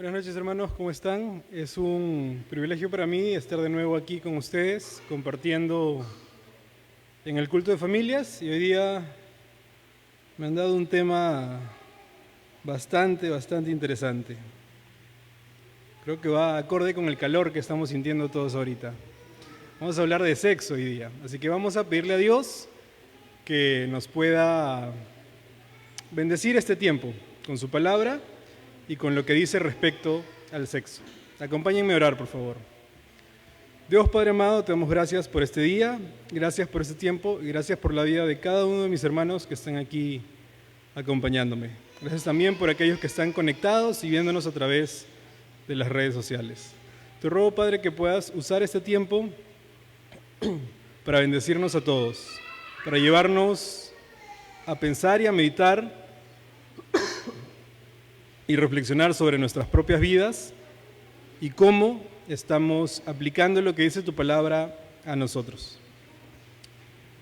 Buenas noches, hermanos, ¿cómo están? Es un privilegio para mí estar de nuevo aquí con ustedes, compartiendo en el culto de familias, y hoy día me han dado un tema bastante interesante. Creo que va acorde con el calor que estamos sintiendo todos ahorita. Vamos a hablar de sexo hoy día, así que vamos a pedirle a Dios que nos pueda bendecir este tiempo con su palabra y con lo que dice respecto al sexo. Acompáñenme a orar, por favor. Dios Padre amado, te damos gracias por este día, gracias por este tiempo y gracias por la vida de cada uno de mis hermanos que están aquí acompañándome. Gracias también por aquellos que están conectados y viéndonos a través de las redes sociales. Te ruego, Padre, que puedas usar este tiempo para bendecirnos a todos, para llevarnos a pensar y a meditar y reflexionar sobre nuestras propias vidas y cómo estamos aplicando lo que dice tu palabra a nosotros.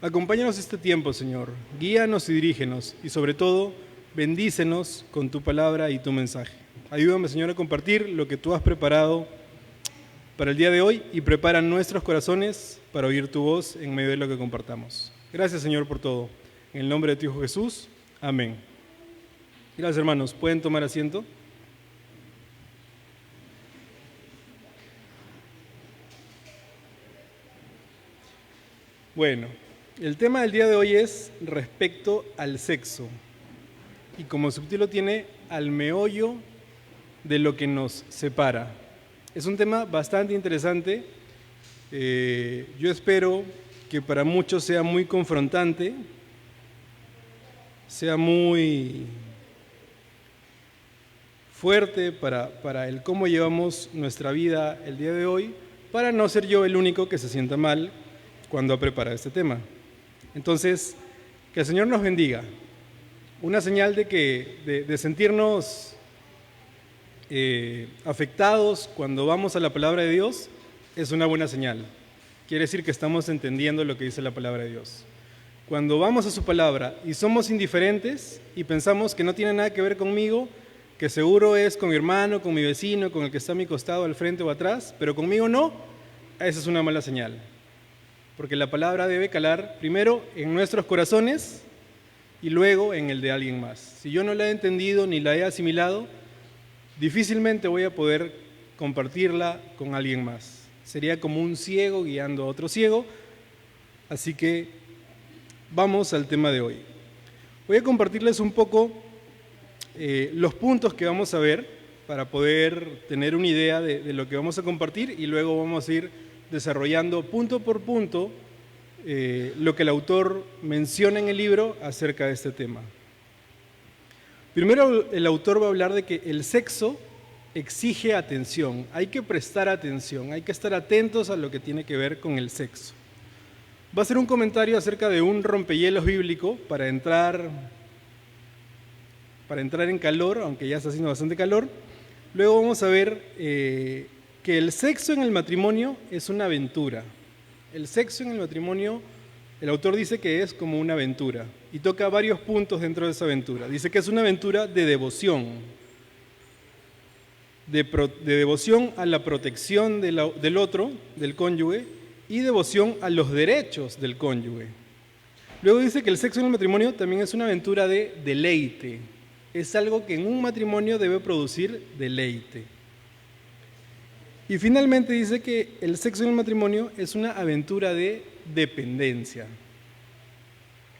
Acompáñanos este tiempo, Señor, guíanos y dirígenos y sobre todo bendícenos con tu palabra y tu mensaje. Ayúdame, Señor, a compartir lo que tú has preparado para el día de hoy y prepara nuestros corazones para oír tu voz en medio de lo que compartamos. Gracias, Señor, por todo. En el nombre de tu Hijo Jesús, amén. Gracias, hermanos. ¿Pueden tomar asiento? Bueno, el tema del día de hoy es respecto al sexo. Y como subtítulo tiene al meollo de lo que nos separa. Es un tema bastante interesante. Yo espero que para muchos sea muy confrontante, sea muy fuerte para el cómo llevamos nuestra vida el día de hoy, para no ser yo el único que se sienta mal cuando ha preparado este tema. Entonces, que el Señor nos bendiga. Una señal de sentirnos afectados cuando vamos a la palabra de Dios es una buena señal. Quiere decir que estamos entendiendo lo que dice la palabra de Dios. Cuando vamos a su palabra y somos indiferentes y pensamos que no tiene nada que ver conmigo, que seguro es con mi hermano, con mi vecino, con el que está a mi costado, al frente o atrás, pero conmigo no, esa es una mala señal. Porque la palabra debe calar primero en nuestros corazones y luego en el de alguien más. Si yo no la he entendido ni la he asimilado, difícilmente voy a poder compartirla con alguien más. Sería como un ciego guiando a otro ciego. Así que vamos al tema de hoy. Voy a compartirles un poco los puntos que vamos a ver para poder tener una idea de lo que vamos a compartir y luego vamos a ir desarrollando punto por punto lo que el autor menciona en el libro acerca de este tema. Primero, el autor va a hablar de que el sexo exige atención, hay que prestar atención, hay que estar atentos a lo que tiene que ver con el sexo. Va a hacer un comentario acerca de un rompehielos bíblico para entrar en calor, aunque ya está haciendo bastante calor. Luego vamos a ver que el sexo en el matrimonio es una aventura. El sexo en el matrimonio, el autor dice que es como una aventura y toca varios puntos dentro de esa aventura. Dice que es una aventura de devoción, de devoción a la protección del otro, del cónyuge, y devoción a los derechos del cónyuge. Luego dice que el sexo en el matrimonio también es una aventura de deleite. Es algo que en un matrimonio debe producir deleite. Y finalmente dice que el sexo en el matrimonio es una aventura de dependencia.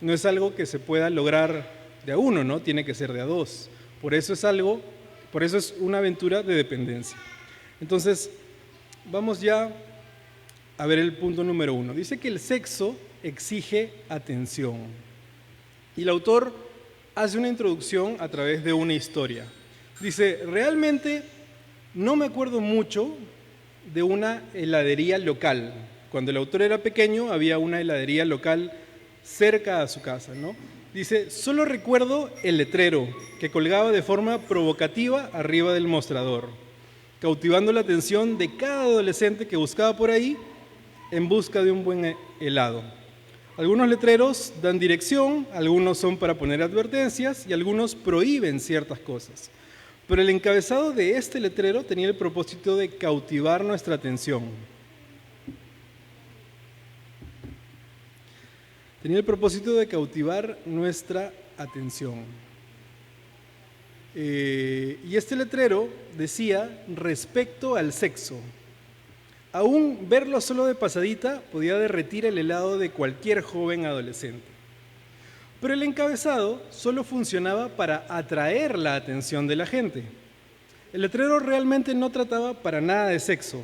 No es algo que se pueda lograr de a uno, ¿no? Tiene que ser de a dos. Por eso es una aventura de dependencia. Entonces, vamos ya a ver el punto número 1. Dice que el sexo exige atención. Y el autor hace una introducción a través de una historia. Dice, realmente no me acuerdo mucho de una heladería local. Cuando el autor era pequeño había una heladería local cerca a su casa, ¿no? Dice, solo recuerdo el letrero que colgaba de forma provocativa arriba del mostrador, cautivando la atención de cada adolescente que buscaba por ahí en busca de un buen helado. Algunos letreros dan dirección, algunos son para poner advertencias y algunos prohíben ciertas cosas. Pero el encabezado de este letrero tenía el propósito de cautivar nuestra atención. Tenía el propósito de cautivar nuestra atención. Y este letrero decía respecto al sexo. Aún verlo solo de pasadita podía derretir el helado de cualquier joven adolescente. Pero el encabezado solo funcionaba para atraer la atención de la gente. El letrero realmente no trataba para nada de sexo.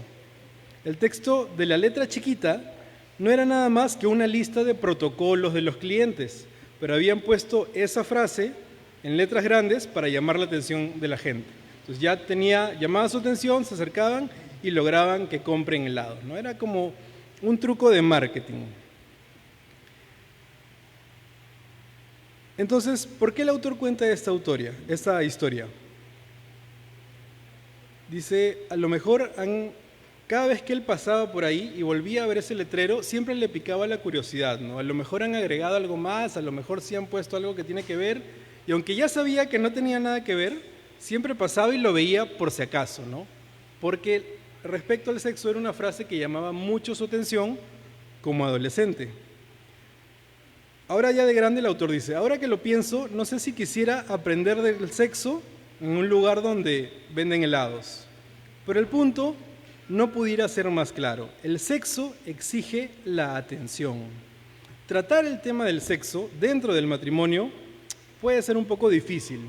El texto de la letra chiquita no era nada más que una lista de protocolos de los clientes, pero habían puesto esa frase en letras grandes para llamar la atención de la gente. Entonces llamaba su atención, se acercaban y lograban que compren helado, ¿no? Era como un truco de marketing. Entonces, ¿por qué el autor cuenta esta historia? Dice, a lo mejor cada vez que él pasaba por ahí y volvía a ver ese letrero, siempre le picaba la curiosidad, ¿no? A lo mejor han agregado algo más, a lo mejor sí han puesto algo que tiene que ver, y aunque ya sabía que no tenía nada que ver, siempre pasaba y lo veía por si acaso, ¿no? Porque respecto al sexo era una frase que llamaba mucho su atención como adolescente. Ahora ya de grande el autor dice, ahora que lo pienso, no sé si quisiera aprender del sexo en un lugar donde venden helados. Pero el punto no pudiera ser más claro. El sexo exige la atención. Tratar el tema del sexo dentro del matrimonio puede ser un poco difícil,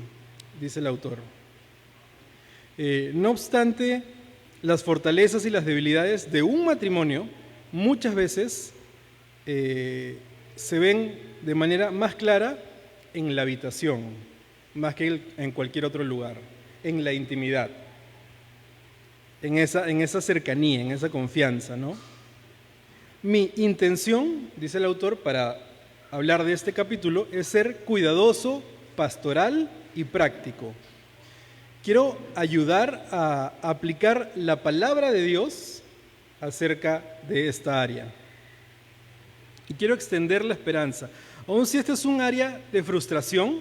dice el autor. No obstante, las fortalezas y las debilidades de un matrimonio muchas veces se ven de manera más clara en la habitación, más que en cualquier otro lugar, en la intimidad, en esa cercanía, en esa confianza, ¿no? Mi intención, dice el autor, para hablar de este capítulo, es ser cuidadoso, pastoral y práctico. Quiero ayudar a aplicar la palabra de Dios acerca de esta área. Y quiero extender la esperanza. Aun si este es un área de frustración,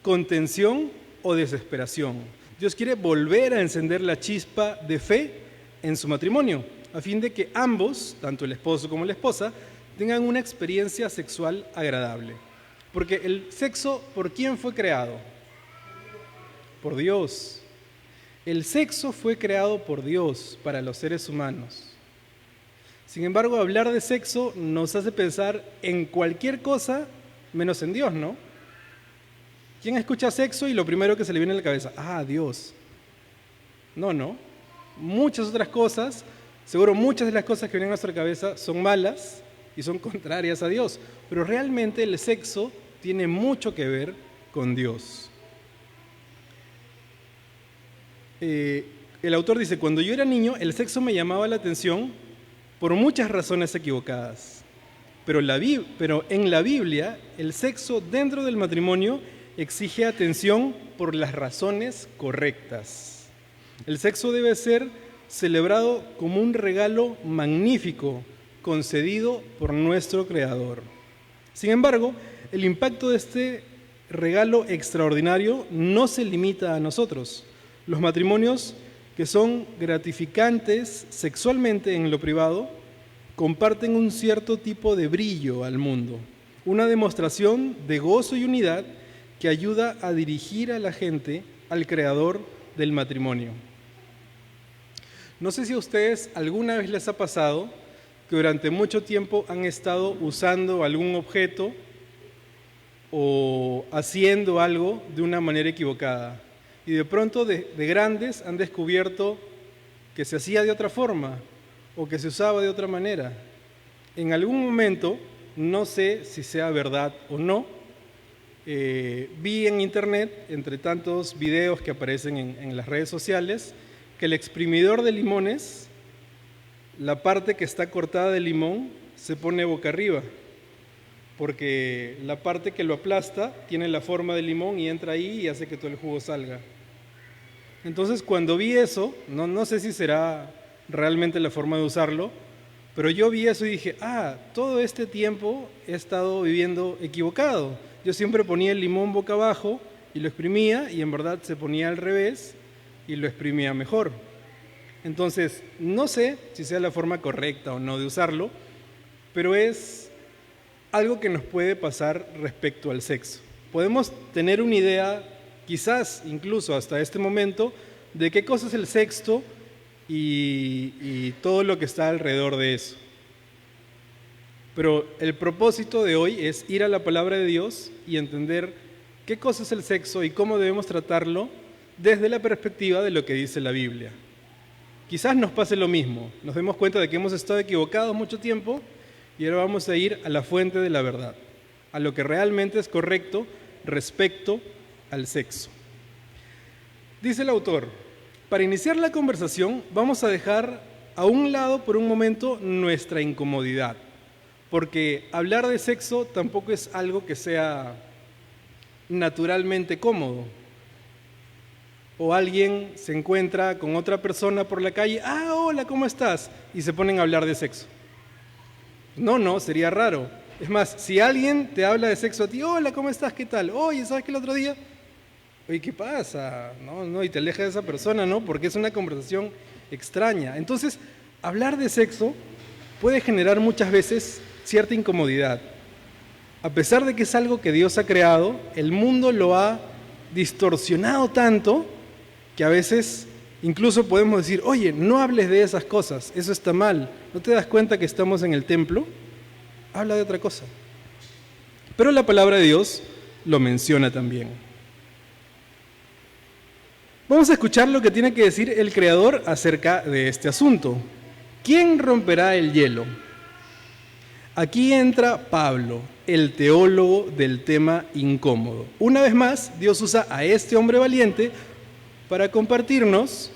contención o desesperación, Dios quiere volver a encender la chispa de fe en su matrimonio, a fin de que ambos, tanto el esposo como la esposa, tengan una experiencia sexual agradable. Porque el sexo, ¿por quién fue creado? Por Dios. El sexo fue creado por Dios para los seres humanos. Sin embargo, hablar de sexo nos hace pensar en cualquier cosa menos en Dios, ¿no? ¿Quién escucha sexo y lo primero que se le viene a la cabeza? Ah, Dios. No. Muchas otras cosas, seguro muchas de las cosas que vienen a nuestra cabeza son malas y son contrarias a Dios, pero realmente el sexo tiene mucho que ver con Dios. El autor dice, cuando yo era niño, el sexo me llamaba la atención por muchas razones equivocadas. Pero en la Biblia, el sexo dentro del matrimonio exige atención por las razones correctas. El sexo debe ser celebrado como un regalo magnífico concedido por nuestro Creador. Sin embargo, el impacto de este regalo extraordinario no se limita a nosotros. Los matrimonios que son gratificantes sexualmente en lo privado comparten un cierto tipo de brillo al mundo, una demostración de gozo y unidad que ayuda a dirigir a la gente al creador del matrimonio. No sé si a ustedes alguna vez les ha pasado que durante mucho tiempo han estado usando algún objeto o haciendo algo de una manera equivocada. Y de pronto de grandes han descubierto que se hacía de otra forma o que se usaba de otra manera. En algún momento, no sé si sea verdad o no, vi en internet, entre tantos videos que aparecen en las redes sociales, que el exprimidor de limones, la parte que está cortada del limón, se pone boca arriba, porque la parte que lo aplasta tiene la forma del limón y entra ahí y hace que todo el jugo salga. Entonces, cuando vi eso, no sé si será realmente la forma de usarlo, pero yo vi eso y dije, todo este tiempo he estado viviendo equivocado. Yo siempre ponía el limón boca abajo y lo exprimía y en verdad se ponía al revés y lo exprimía mejor. Entonces, no sé si sea la forma correcta o no de usarlo, pero es algo que nos puede pasar respecto al sexo. Podemos tener una idea, quizás incluso hasta este momento, de qué cosa es el sexo y todo lo que está alrededor de eso. Pero el propósito de hoy es ir a la palabra de Dios y entender qué cosa es el sexo y cómo debemos tratarlo desde la perspectiva de lo que dice la Biblia. Quizás nos pase lo mismo, nos demos cuenta de que hemos estado equivocados mucho tiempo y ahora vamos a ir a la fuente de la verdad, a lo que realmente es correcto respecto al sexo. Dice el autor, para iniciar la conversación vamos a dejar a un lado por un momento nuestra incomodidad, porque hablar de sexo tampoco es algo que sea naturalmente cómodo. O alguien se encuentra con otra persona por la calle, hola, ¿cómo estás? Y se ponen a hablar de sexo. No, sería raro. Es más, si alguien te habla de sexo a ti, hola, ¿cómo estás? ¿Qué tal? Oye, ¿sabes qué el otro día? Oye, ¿qué pasa? No, y te alejas de esa persona, ¿no? Porque es una conversación extraña. Entonces, hablar de sexo puede generar muchas veces cierta incomodidad. A pesar de que es algo que Dios ha creado, el mundo lo ha distorsionado tanto que a veces incluso podemos decir, oye, no hables de esas cosas, eso está mal. ¿No te das cuenta que estamos en el templo? Habla de otra cosa. Pero la palabra de Dios lo menciona también. Vamos a escuchar lo que tiene que decir el Creador acerca de este asunto. ¿Quién romperá el hielo? Aquí entra Pablo, el teólogo del tema incómodo. Una vez más, Dios usa a este hombre valiente para compartirnos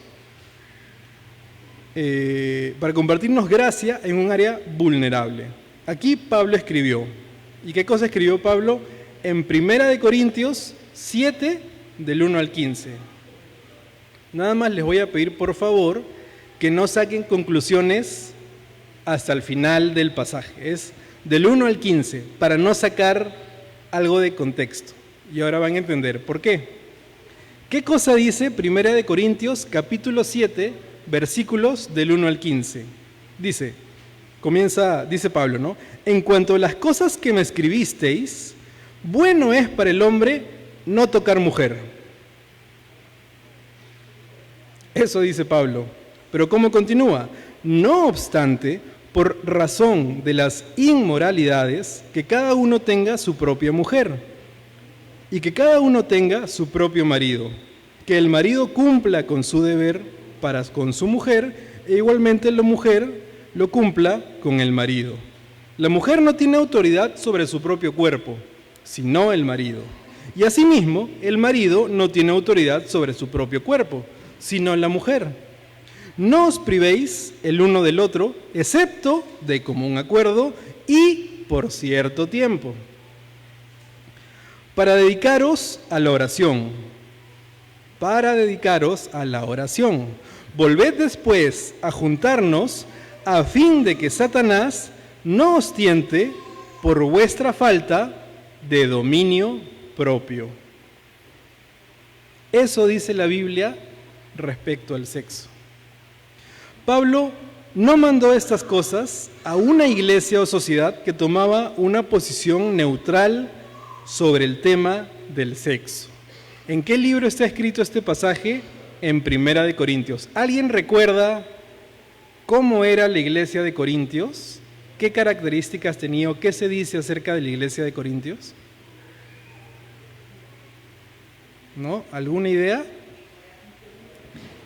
gracia en un área vulnerable. Aquí Pablo escribió. ¿Y qué cosa escribió Pablo? En 1 Corintios 7, del 1 al 15. Nada más les voy a pedir, por favor, que no saquen conclusiones hasta el final del pasaje. Es del 1 al 15, para no sacar algo de contexto. Y ahora van a entender por qué. ¿Qué cosa dice 1 Corintios capítulo 7, versículos del 1 al 15? Dice Pablo, ¿no? En cuanto a las cosas que me escribisteis, bueno es para el hombre no tocar mujer. Eso dice Pablo. Pero ¿cómo continúa? No obstante, por razón de las inmoralidades, que cada uno tenga su propia mujer y que cada uno tenga su propio marido, que el marido cumpla con su deber para con su mujer e igualmente la mujer lo cumpla con el marido. La mujer no tiene autoridad sobre su propio cuerpo, sino el marido. Y asimismo, el marido no tiene autoridad sobre su propio cuerpo, sino la mujer. No os privéis el uno del otro, excepto de común acuerdo y por cierto tiempo, para dedicaros a la oración. Volved después a juntarnos a fin de que Satanás no os tiente por vuestra falta de dominio propio. Eso dice la Biblia respecto al sexo. Pablo no mandó estas cosas a una iglesia o sociedad que tomaba una posición neutral sobre el tema del sexo. ¿En qué libro está escrito este pasaje? En 1 Corintios. ¿Alguien recuerda cómo era la iglesia de Corintios? ¿Qué características tenía? ¿Qué se dice acerca de la iglesia de Corintios? ¿No? ¿Alguna idea?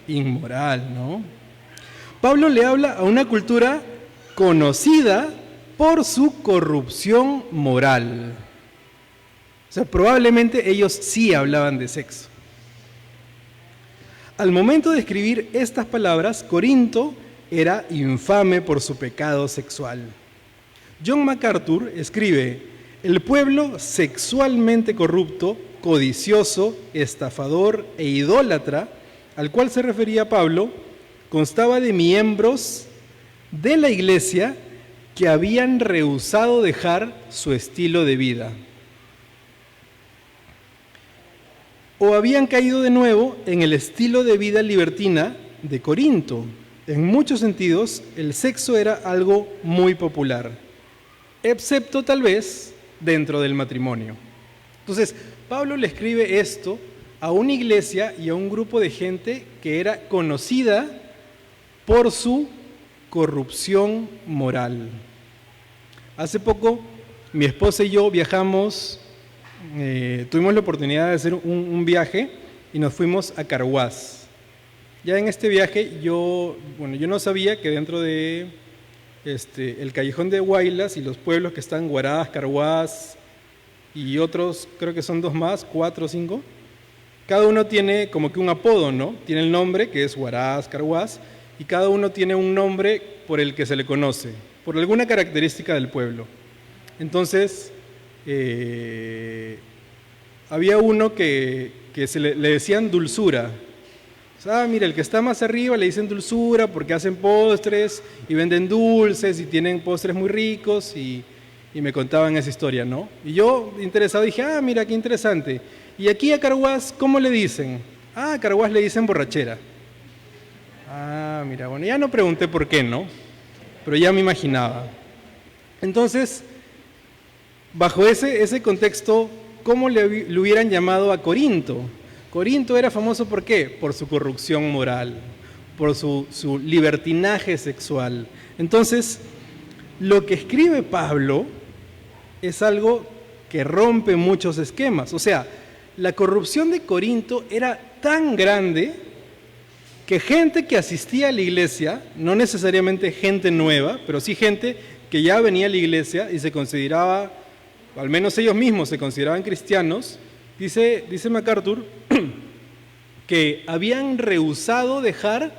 Inmoral, ¿no? Pablo le habla a una cultura conocida por su corrupción moral. O sea, probablemente ellos sí hablaban de sexo. Al momento de escribir estas palabras, Corinto era infame por su pecado sexual. John MacArthur escribe: el pueblo sexualmente corrupto, codicioso, estafador e idólatra, al cual se refería Pablo, constaba de miembros de la iglesia que habían rehusado dejar su estilo de vida. o habían caído de nuevo en el estilo de vida libertina de Corinto. En muchos sentidos, el sexo era algo muy popular, excepto tal vez dentro del matrimonio. Entonces, Pablo le escribe esto a una iglesia y a un grupo de gente que era conocida por su corrupción moral. Hace poco, mi esposa y yo viajamos, tuvimos la oportunidad de hacer un viaje y nos fuimos a Carhuaz. Ya en este viaje yo no sabía que dentro de el callejón de Huaylas y los pueblos que están Huaraz, Carhuaz y otros, creo que son 2 más, 4 o 5, cada uno tiene como que un apodo, ¿no? Tiene el nombre que es Huaraz, Carhuaz, y cada uno tiene un nombre por el que se le conoce, por alguna característica del pueblo. Entonces, había uno que le decían dulzura. O sea, mira, el que está más arriba le dicen dulzura porque hacen postres y venden dulces y tienen postres muy ricos y me contaban esa historia, ¿no? Y yo, interesado, dije, mira, qué interesante. Y aquí a Carhuaz, ¿cómo le dicen? A Carhuaz le dicen borrachera. Mira, bueno, ya no pregunté por qué, ¿no? Pero ya me imaginaba. Entonces, bajo ese contexto, ¿cómo le hubieran llamado a Corinto? Corinto era famoso ¿por qué? Por su corrupción moral, por su libertinaje sexual. Entonces, lo que escribe Pablo es algo que rompe muchos esquemas. O sea, la corrupción de Corinto era tan grande que gente que asistía a la iglesia, no necesariamente gente nueva, pero sí gente que ya venía a la iglesia y se consideraba, al menos ellos mismos se consideraban cristianos, dice MacArthur, que habían rehusado dejar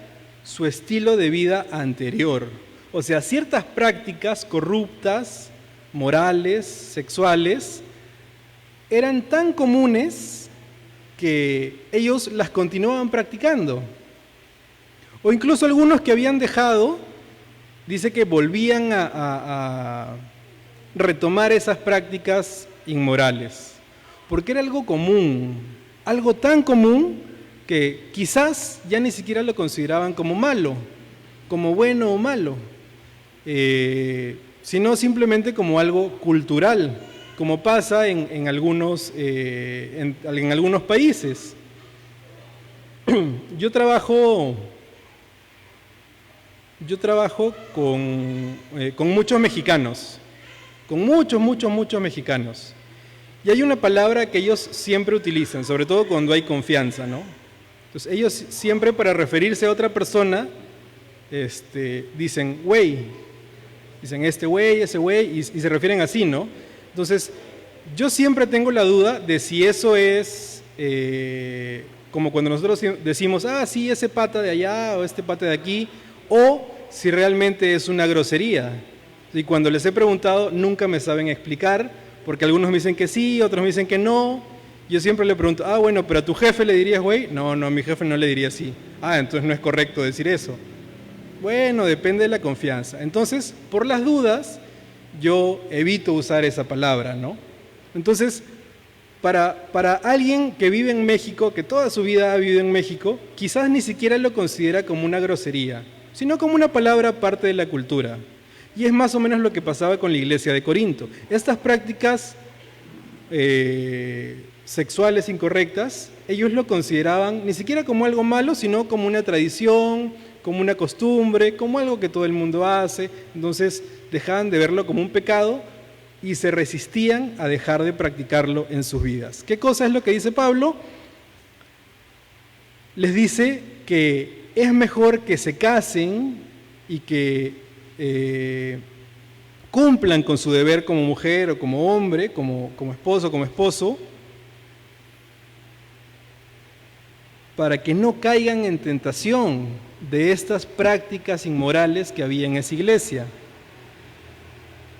su estilo de vida anterior. O sea, ciertas prácticas corruptas, morales, sexuales, eran tan comunes que ellos las continuaban practicando. O incluso algunos que habían dejado, dice que volvían a retomar esas prácticas inmorales, porque era algo común, algo tan común que quizás ya ni siquiera lo consideraban como malo, como bueno o malo, sino simplemente como algo cultural, como pasa en algunos países. Yo trabajo con muchos mexicanos, con muchos mexicanos. Y hay una palabra que ellos siempre utilizan, sobre todo cuando hay confianza, ¿no? Entonces ellos siempre para referirse a otra persona, dicen güey, dicen este güey, ese güey, y se refieren así, ¿no? Entonces yo siempre tengo la duda de si eso es como cuando nosotros decimos, sí, ese pata de allá o este pata de aquí, o si realmente es una grosería. Y cuando les he preguntado, nunca me saben explicar, porque algunos me dicen que sí, otros me dicen que no. Yo siempre le pregunto, bueno, pero a tu jefe le dirías, güey. No, a mi jefe no le diría así. Entonces no es correcto decir eso. Bueno, depende de la confianza. Entonces, por las dudas, yo evito usar esa palabra, ¿no? Entonces, para alguien que vive en México, que toda su vida ha vivido en México, quizás ni siquiera lo considera como una grosería, sino como una palabra parte de la cultura. Y es más o menos lo que pasaba con la iglesia de Corinto. Estas prácticas sexuales incorrectas, ellos lo consideraban ni siquiera como algo malo, sino como una tradición, como una costumbre, como algo que todo el mundo hace. Entonces dejaban de verlo como un pecado y se resistían a dejar de practicarlo en sus vidas. ¿Qué cosa es lo que dice Pablo? Les dice que es mejor que se casen y que cumplan con su deber como mujer o como hombre, como esposo, para que no caigan en tentación de estas prácticas inmorales que había en esa iglesia,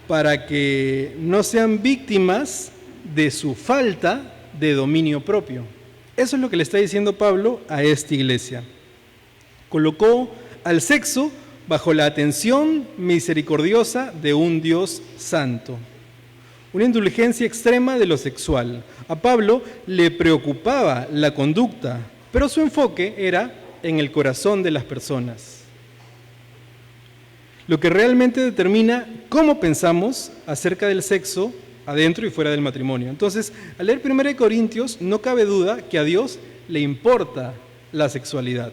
para que no sean víctimas de su falta de dominio propio. Eso es lo que le está diciendo Pablo a esta iglesia. Colocó al sexo bajo la atención misericordiosa de un Dios santo. una indulgencia extrema de lo sexual. A Pablo le preocupaba la conducta, pero su enfoque era en el corazón de las personas. Lo que realmente determina cómo pensamos acerca del sexo adentro y fuera del matrimonio. Entonces, al leer 1 Corintios, no cabe duda que a Dios le importa la sexualidad.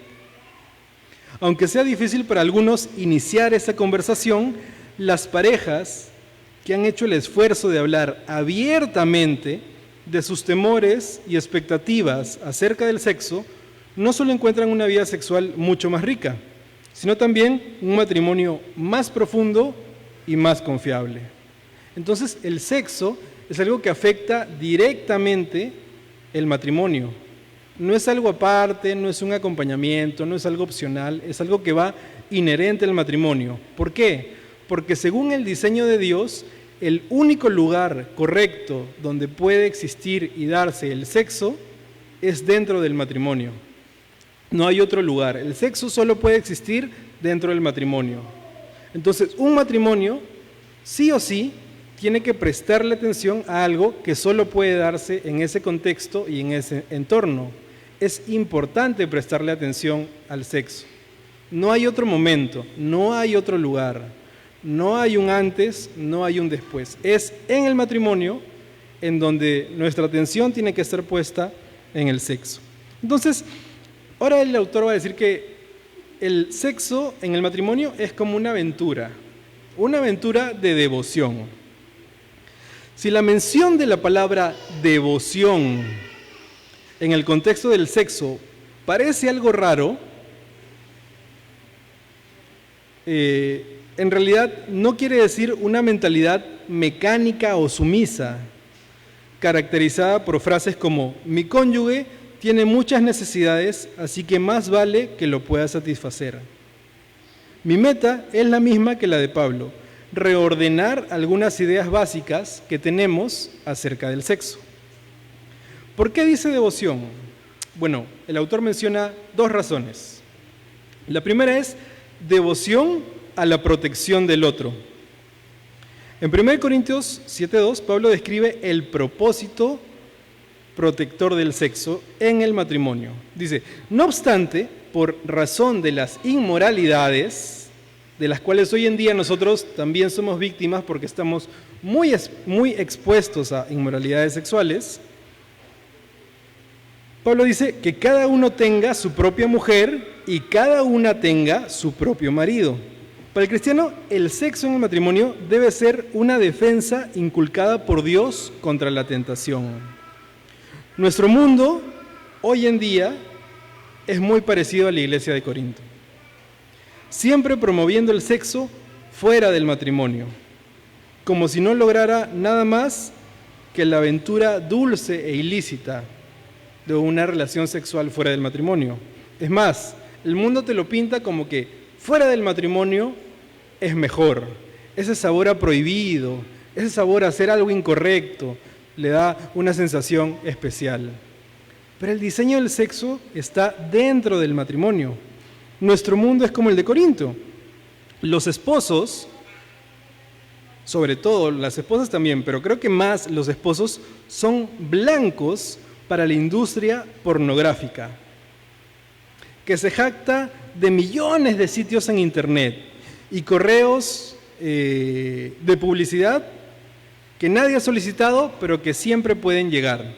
Aunque sea difícil para algunos iniciar esa conversación, las parejas que han hecho el esfuerzo de hablar abiertamente de sus temores y expectativas acerca del sexo, no solo encuentran una vida sexual mucho más rica, sino también un matrimonio más profundo y más confiable. Entonces, el sexo es algo que afecta directamente el matrimonio. No es algo aparte, no es un acompañamiento, no es algo opcional, es algo que va inherente al matrimonio. ¿Por qué? Porque según el diseño de Dios, el único lugar correcto donde puede existir y darse el sexo es dentro del matrimonio. No hay otro lugar. El sexo solo puede existir dentro del matrimonio. Entonces, un matrimonio, sí o sí, tiene que prestarle atención a algo que solo puede darse en ese contexto y en ese entorno. Es importante prestarle atención al sexo. No hay otro momento, no hay otro lugar, no hay un antes, no hay un después. Es en el matrimonio en donde nuestra atención tiene que estar puesta en el sexo. Entonces, ahora el autor va a decir que el sexo en el matrimonio es como una aventura de devoción. Si la mención de la palabra devoción en el contexto del sexo parece algo raro, en realidad no quiere decir una mentalidad mecánica o sumisa, caracterizada por frases como mi cónyuge tiene muchas necesidades, así que más vale que lo pueda satisfacer. Mi meta es la misma que la de Pablo: reordenar algunas ideas básicas que tenemos acerca del sexo. ¿Por qué dice devoción? Bueno, el autor menciona dos razones. La primera es devoción a la protección del otro. En 1 Corintios 7:2, Pablo describe el propósito protector del sexo en el matrimonio. Dice, no obstante, por razón de las inmoralidades, de las cuales hoy en día nosotros también somos víctimas porque estamos muy expuestos a inmoralidades sexuales, Pablo dice que cada uno tenga su propia mujer y cada una tenga su propio marido. Para el cristiano, el sexo en el matrimonio debe ser una defensa inculcada por Dios contra la tentación. Nuestro mundo, hoy en día, es muy parecido a la iglesia de Corinto, siempre promoviendo el sexo fuera del matrimonio, como si no lograra nada más que la aventura dulce e ilícita de una relación sexual fuera del matrimonio. Es más, el mundo te lo pinta como que fuera del matrimonio es mejor. Ese sabor a prohibido, ese sabor a hacer algo incorrecto, le da una sensación especial. Pero el diseño del sexo está dentro del matrimonio. Nuestro mundo es como el de Corinto. Los esposos, sobre todo las esposas también, pero creo que más los esposos, son blancos para la industria pornográfica, que se jacta de millones de sitios en internet y correos de publicidad que nadie ha solicitado, pero que siempre pueden llegar,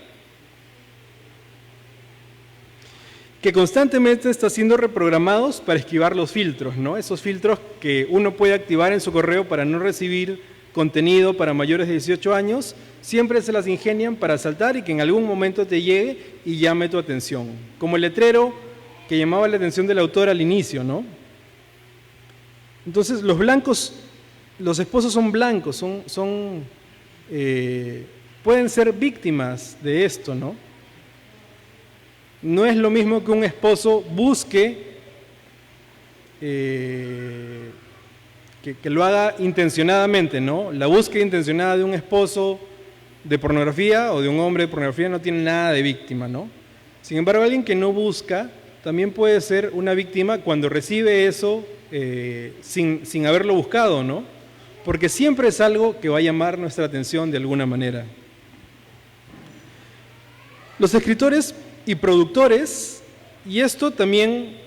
que constantemente están siendo reprogramados para esquivar los filtros, ¿no? Esos filtros que uno puede activar en su correo para no recibir contenido para mayores de 18 años, siempre se las ingenian para saltar y que en algún momento te llegue y llame tu atención. Como el letrero que llamaba la atención del autor al inicio, ¿no? Entonces, los esposos son blancos, pueden ser víctimas de esto, ¿no? No es lo mismo que un esposo busque que lo haga intencionadamente, ¿no? La búsqueda intencionada de un esposo de pornografía o de un hombre de pornografía no tiene nada de víctima, ¿no? Sin embargo, alguien que no busca también puede ser una víctima cuando recibe eso sin haberlo buscado, ¿no? porque siempre es algo que va a llamar nuestra atención de alguna manera. Los escritores y productores, y esto también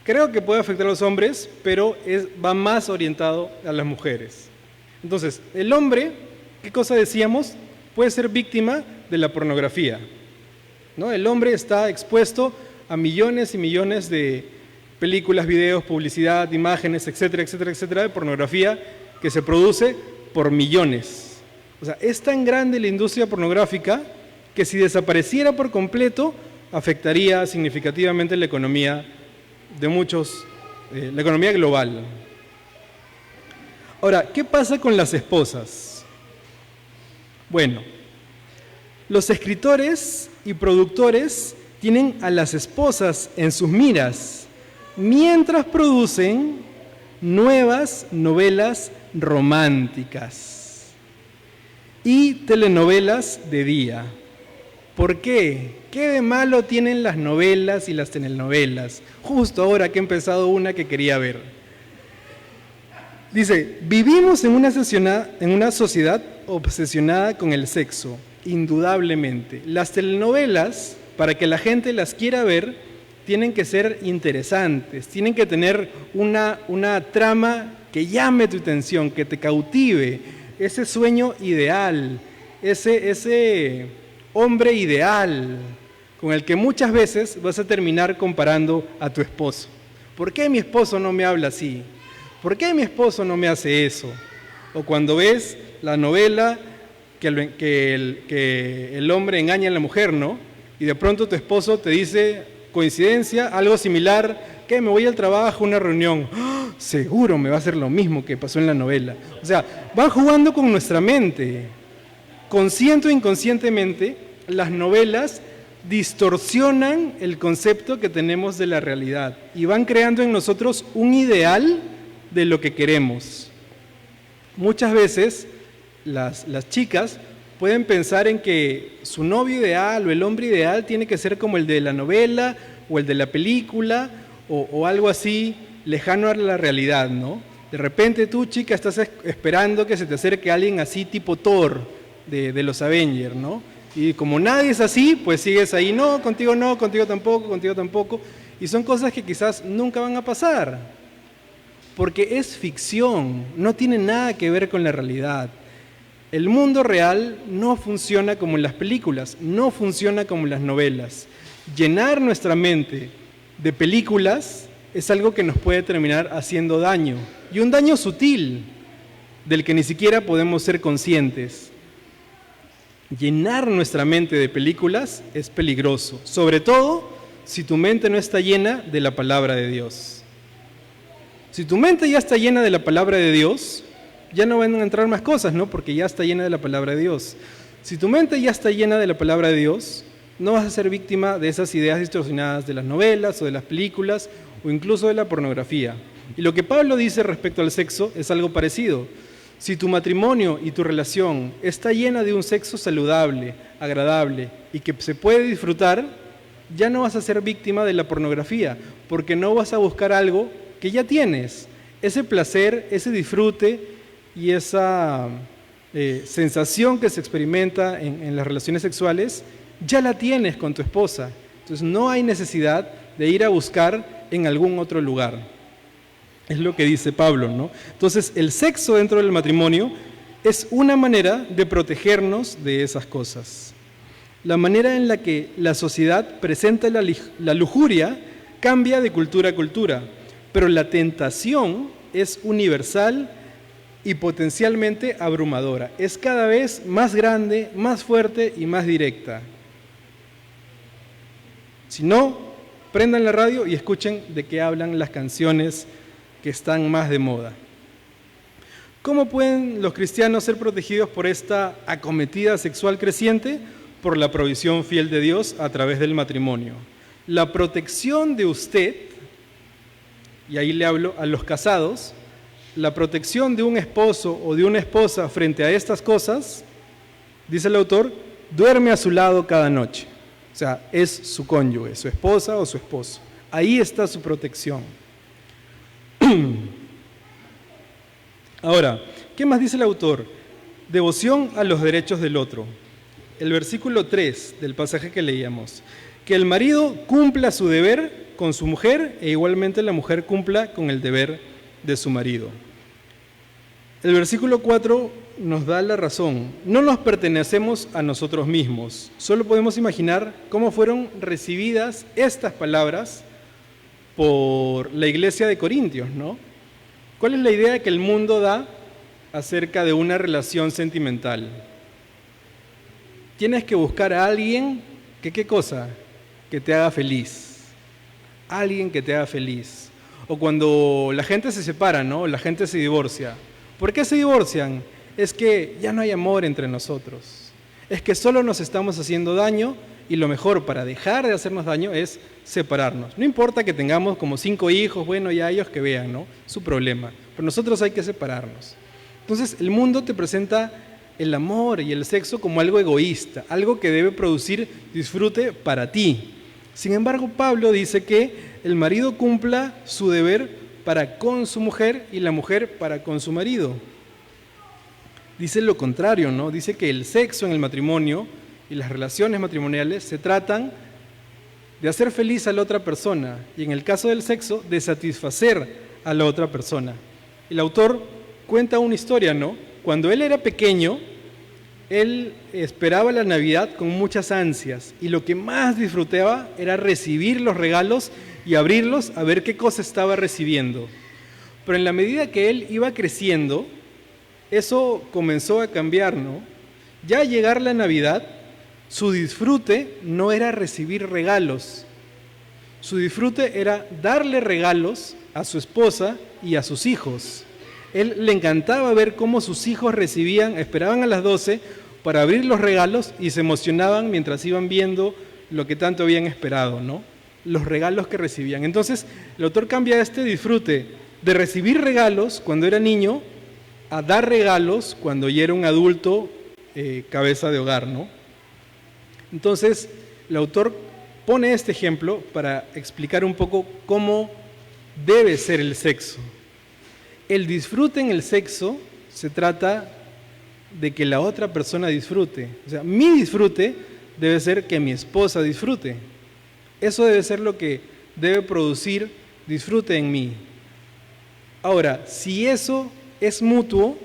creo que puede afectar a los hombres, pero va más orientado a las mujeres. Entonces, el hombre, ¿qué cosa decíamos? Puede ser víctima de la pornografía, ¿no? El hombre está expuesto a millones y millones de películas, videos, publicidad, imágenes, etcétera, etcétera, etcétera, de pornografía que se produce por millones. O sea, es tan grande la industria pornográfica que si desapareciera por completo, afectaría significativamente la economía de muchos, la economía global. Ahora, ¿qué pasa con las esposas? Bueno, los escritores y productores tienen a las esposas en sus miras mientras producen nuevas novelas románticas y telenovelas de día. ¿Por qué? ¿Qué de malo tienen las novelas y las telenovelas? Justo ahora que he empezado una que quería ver. Dice, vivimos en una sociedad obsesionada con el sexo, indudablemente. Las telenovelas, para que la gente las quiera ver, tienen que ser interesantes, tienen que tener una trama que llame tu atención, que te cautive, ese sueño ideal, ese hombre ideal con el que muchas veces vas a terminar comparando a tu esposo. ¿Por qué mi esposo no me habla así? ¿Por qué mi esposo no me hace eso? O cuando ves la novela que el hombre engaña a la mujer, ¿no? Y de pronto tu esposo te dice, coincidencia, algo similar, que me voy al trabajo, una reunión. ¡Oh! Seguro me va a hacer lo mismo que pasó en la novela. O sea, van jugando con nuestra mente. Consciente o inconscientemente, las novelas distorsionan el concepto que tenemos de la realidad y van creando en nosotros un ideal de lo que queremos. Muchas veces las chicas pueden pensar en que su novio ideal o el hombre ideal tiene que ser como el de la novela o el de la película o algo así lejano a la realidad, ¿no? De repente tú, chica, estás esperando que se te acerque alguien así tipo Thor de los Avengers, ¿no? Y como nadie es así, pues sigues ahí, no, contigo tampoco, contigo tampoco. Y son cosas que quizás nunca van a pasar, porque es ficción, no tiene nada que ver con la realidad. El mundo real no funciona como en las películas, no funciona como en las novelas. Llenar nuestra mente de películas es algo que nos puede terminar haciendo daño, y un daño sutil, del que ni siquiera podemos ser conscientes. Llenar nuestra mente de películas es peligroso, sobre todo si tu mente no está llena de la palabra de Dios. Si tu mente ya está llena de la palabra de Dios, ya no van a entrar más cosas, ¿no? Porque ya está llena de la palabra de Dios. Si tu mente ya está llena de la palabra de Dios, no vas a ser víctima de esas ideas distorsionadas de las novelas o de las películas o incluso de la pornografía. Y lo que Pablo dice respecto al sexo es algo parecido. Si tu matrimonio y tu relación está llena de un sexo saludable, agradable y que se puede disfrutar, ya no vas a ser víctima de la pornografía, porque no vas a buscar algo que ya tienes. Ese placer, ese disfrute y esa sensación que se experimenta en las relaciones sexuales, ya la tienes con tu esposa. Entonces no hay necesidad de ir a buscar en algún otro lugar. Es lo que dice Pablo, ¿no? Entonces, el sexo dentro del matrimonio es una manera de protegernos de esas cosas. La manera en la que la sociedad presenta la lujuria cambia de cultura a cultura, pero la tentación es universal y potencialmente abrumadora. Es cada vez más grande, más fuerte y más directa. Si no, prendan la radio y escuchen de qué hablan las canciones que están más de moda. ¿Cómo pueden los cristianos ser protegidos por esta acometida sexual creciente? Por la provisión fiel de Dios a través del matrimonio. La protección de usted, y ahí le hablo a los casados, la protección de un esposo o de una esposa frente a estas cosas, dice el autor, duerme a su lado cada noche. O sea, es su cónyuge, su esposa o su esposo. Ahí está su protección. Ahora, ¿Qué más dice el autor? Devoción a los derechos del otro. El versículo 3 del pasaje que leíamos. Que el marido cumpla su deber con su mujer e igualmente la mujer cumpla con el deber de su marido. El versículo 4 nos da la razón. No nos pertenecemos a nosotros mismos. Solo podemos imaginar cómo fueron recibidas estas palabras por la iglesia de Corintios, ¿no? ¿Cuál es la idea que el mundo da acerca de una relación sentimental? Tienes que buscar a alguien que, ¿qué cosa? Que te haga feliz. Alguien que te haga feliz. O cuando la gente se separa, ¿no? La gente se divorcia. ¿Por qué se divorcian? Es que ya no hay amor entre nosotros. Es que solo nos estamos haciendo daño y lo mejor para dejar de hacernos daño es separarnos. No importa que tengamos como 5 hijos, bueno, ya ellos que vean, ¿no? Su problema. Pero nosotros hay que separarnos. Entonces, el mundo te presenta el amor y el sexo como algo egoísta, algo que debe producir disfrute para ti. Sin embargo, Pablo dice que el marido cumpla su deber para con su mujer y la mujer para con su marido. Dice lo contrario, ¿no? Dice que el sexo en el matrimonio y las relaciones matrimoniales se tratan de hacer feliz a la otra persona y en el caso del sexo, de satisfacer a la otra persona. El autor cuenta una historia, ¿no? Cuando él era pequeño, él esperaba la Navidad con muchas ansias y lo que más disfrutaba era recibir los regalos y abrirlos a ver qué cosa estaba recibiendo. Pero en la medida que él iba creciendo, eso comenzó a cambiar, ¿no? Ya al llegar la Navidad, su disfrute no era recibir regalos. Su disfrute era darle regalos a su esposa y a sus hijos. Él le encantaba ver cómo sus hijos esperaban a las 12 para abrir los regalos y se emocionaban mientras iban viendo lo que tanto habían esperado, ¿no? Los regalos que recibían. Entonces, el autor cambia este disfrute de recibir regalos cuando era niño a dar regalos cuando ya era un adulto cabeza de hogar, ¿no? Entonces, el autor pone este ejemplo para explicar un poco cómo debe ser el sexo. El disfrute en el sexo se trata de que la otra persona disfrute. O sea, mi disfrute debe ser que mi esposa disfrute. Eso debe ser lo que debe producir disfrute en mí. Ahora, si eso es mutuo,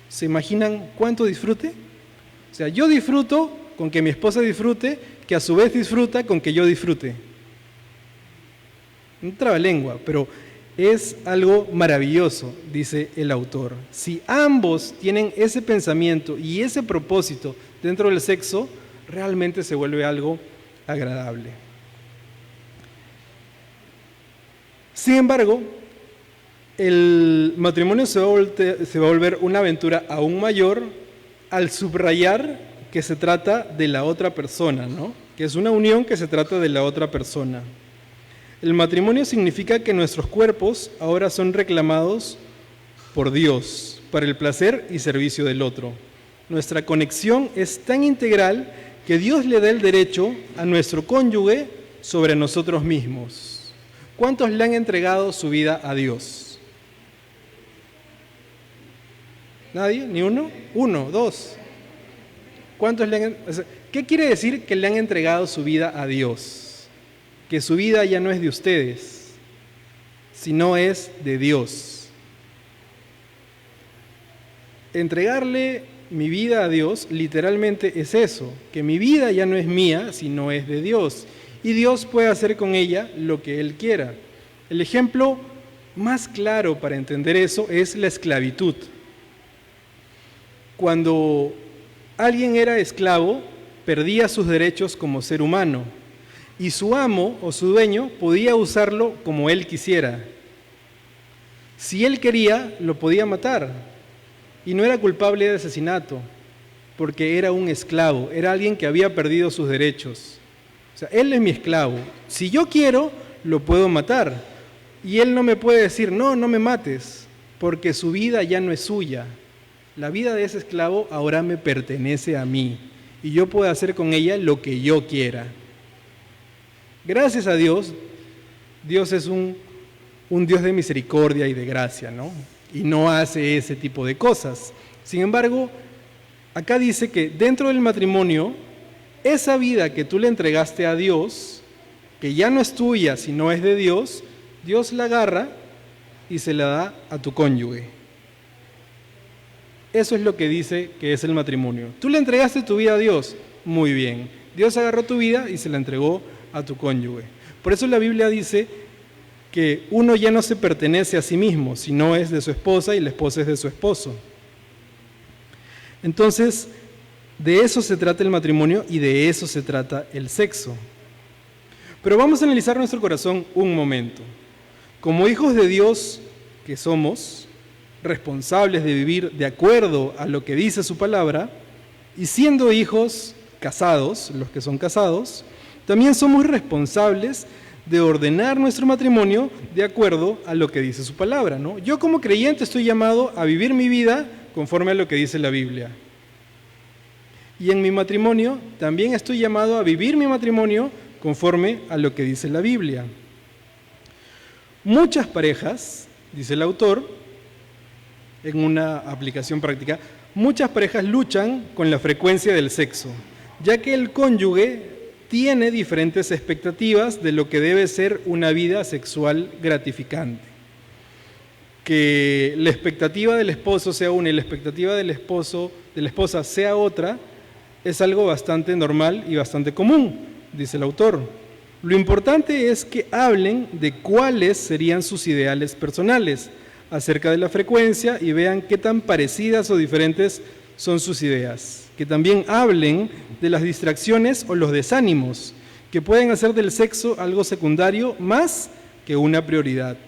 ¿se imaginan cuánto disfrute? O sea, yo disfruto con que mi esposa disfrute, que a su vez disfruta con que yo disfrute. Un trabalengua, pero es algo maravilloso, dice el autor. Si ambos tienen ese pensamiento y ese propósito dentro del sexo, realmente se vuelve algo agradable. Sin embargo, el matrimonio se va a volver una aventura aún mayor al subrayar que se trata de la otra persona, ¿no? Que es una unión que se trata de la otra persona. El matrimonio significa que nuestros cuerpos ahora son reclamados por Dios para el placer y servicio del otro. Nuestra conexión es tan integral que Dios le da el derecho a nuestro cónyuge sobre nosotros mismos. ¿Cuántos le han entregado su vida a Dios? ¿Nadie? ¿Ni uno? ¿Uno? ¿Dos? ¿Cuántos le han... ¿Qué quiere decir que le han entregado su vida a Dios? Que su vida ya no es de ustedes, sino es de Dios. Entregarle mi vida a Dios literalmente es eso, que mi vida ya no es mía, sino es de Dios. Y Dios puede hacer con ella lo que Él quiera. El ejemplo más claro para entender eso es la esclavitud. Cuando alguien era esclavo, perdía sus derechos como ser humano. Y su amo o su dueño podía usarlo como él quisiera. Si él quería, lo podía matar. Y no era culpable de asesinato, porque era un esclavo, era alguien que había perdido sus derechos. O sea, él es mi esclavo. Si yo quiero, lo puedo matar. Y él no me puede decir, no, no me mates, porque su vida ya no es suya. La vida de ese esclavo ahora me pertenece a mí. Y yo puedo hacer con ella lo que yo quiera. Gracias a Dios, Dios es un Dios de misericordia y de gracia, ¿no? y no hace ese tipo de cosas. Sin embargo, acá dice que dentro del matrimonio, esa vida que tú le entregaste a Dios, que ya no es tuya, sino es de Dios, Dios la agarra y se la da a tu cónyuge. Eso es lo que dice que es el matrimonio. Tú le entregaste tu vida a Dios, muy bien. Dios agarró tu vida y se la entregó a tu cónyuge. Por eso la Biblia dice que uno ya no se pertenece a sí mismo, sino es de su esposa y la esposa es de su esposo. Entonces, de eso se trata el matrimonio y de eso se trata el sexo. Pero vamos a analizar nuestro corazón un momento. Como hijos de Dios que somos, responsables de vivir de acuerdo a lo que dice su palabra, y siendo hijos casados, los que son casados, también somos responsables de ordenar nuestro matrimonio de acuerdo a lo que dice su palabra, ¿no? Yo como creyente estoy llamado a vivir mi vida conforme a lo que dice la Biblia. Y en mi matrimonio también estoy llamado a vivir mi matrimonio conforme a lo que dice la Biblia. Muchas parejas, dice el autor, en una aplicación práctica, muchas parejas luchan con la frecuencia del sexo, ya que el cónyuge tiene diferentes expectativas de lo que debe ser una vida sexual gratificante. Que la expectativa del esposo sea una y la expectativa del esposo, de la esposa sea otra, es algo bastante normal y bastante común, dice el autor. Lo importante es que hablen de cuáles serían sus ideales personales acerca de la frecuencia y vean qué tan parecidas o diferentes son sus ideas. Que también hablen de las distracciones o los desánimos que pueden hacer del sexo algo secundario más que una prioridad.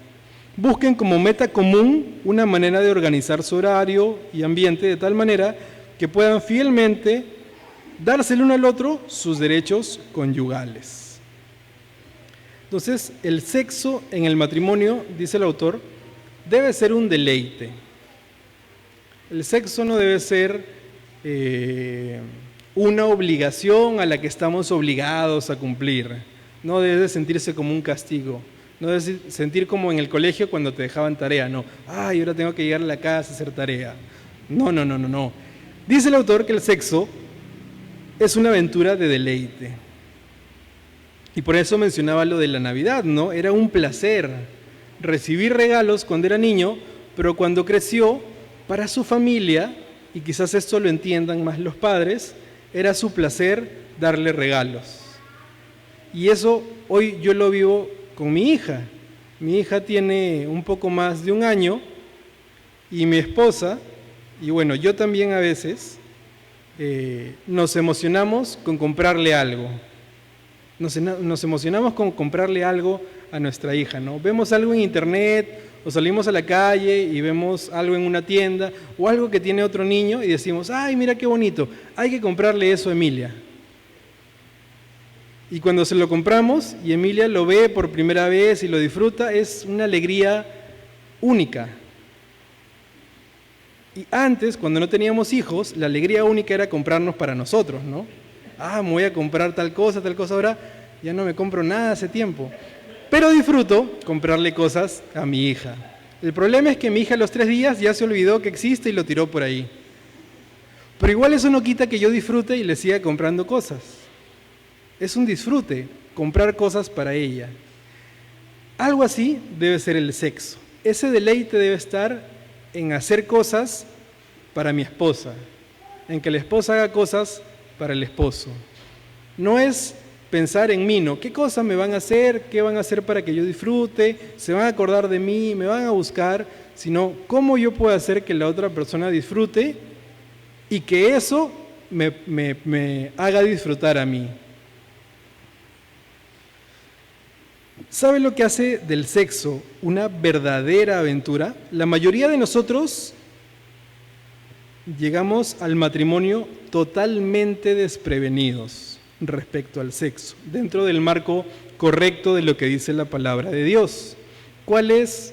Busquen como meta común una manera de organizar su horario y ambiente de tal manera que puedan fielmente darse el uno al otro sus derechos conyugales. Entonces, el sexo en el matrimonio, dice el autor, debe ser un deleite. El sexo no debe ser una obligación a la que estamos obligados a cumplir. No debe sentirse como un castigo. No debe sentir como en el colegio cuando te dejaban tarea. No, ay, ahora tengo que llegar a la casa a hacer tarea. No. Dice el autor que el sexo es una aventura de deleite. Y por eso mencionaba lo de la Navidad, ¿no? Era un placer recibir regalos cuando era niño, pero cuando creció, para su familia, y quizás esto lo entiendan más los padres, era su placer darle regalos. Y eso hoy yo lo vivo con mi hija. Mi hija tiene un poco más de un año y mi esposa, y bueno, yo también a veces, nos emocionamos con comprarle algo. Nos emocionamos con comprarle algo a nuestra hija, ¿no? Vemos algo en internet o salimos a la calle y vemos algo en una tienda o algo que tiene otro niño y decimos, ay, mira qué bonito, hay que comprarle eso a Emilia. Y cuando se lo compramos y Emilia lo ve por primera vez y lo disfruta, es una alegría única. Y antes, cuando no teníamos hijos, la alegría única era comprarnos para nosotros, ¿no? Me voy a comprar tal cosa, ahora ya no me compro nada hace tiempo. Pero disfruto comprarle cosas a mi hija. El problema es que mi hija a los 3 días ya se olvidó que existe y lo tiró por ahí. Pero igual eso no quita que yo disfrute y le siga comprando cosas. Es un disfrute comprar cosas para ella. Algo así debe ser el sexo. Ese deleite debe estar en hacer cosas para mi esposa, en que la esposa haga cosas para el esposo. No es pensar en mí, ¿no? ¿Qué cosas me van a hacer? ¿Qué van a hacer para que yo disfrute? ¿Se van a acordar de mí? ¿Me van a buscar? Sino, ¿cómo yo puedo hacer que la otra persona disfrute y que eso me haga disfrutar a mí? ¿Sabe lo que hace del sexo una verdadera aventura? La mayoría de nosotros llegamos al matrimonio totalmente desprevenidos respecto al sexo, dentro del marco correcto de lo que dice la palabra de Dios. ¿Cuál es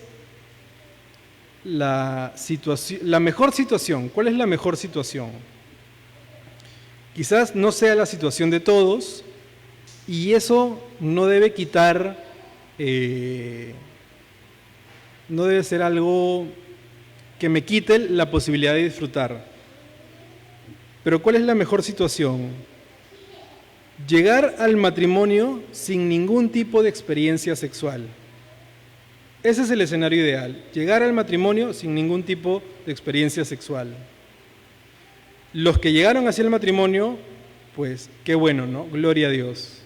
la mejor situación? ¿Cuál es la mejor situación? Quizás no sea la situación de todos, y eso no debe quitar, no debe ser algo que me quite la posibilidad de disfrutar. Pero ¿cuál es la mejor situación? Llegar al matrimonio sin ningún tipo de experiencia sexual. Ese es el escenario ideal, llegar al matrimonio sin ningún tipo de experiencia sexual. Los que llegaron hacia el matrimonio, pues qué bueno, ¿no? Gloria a Dios.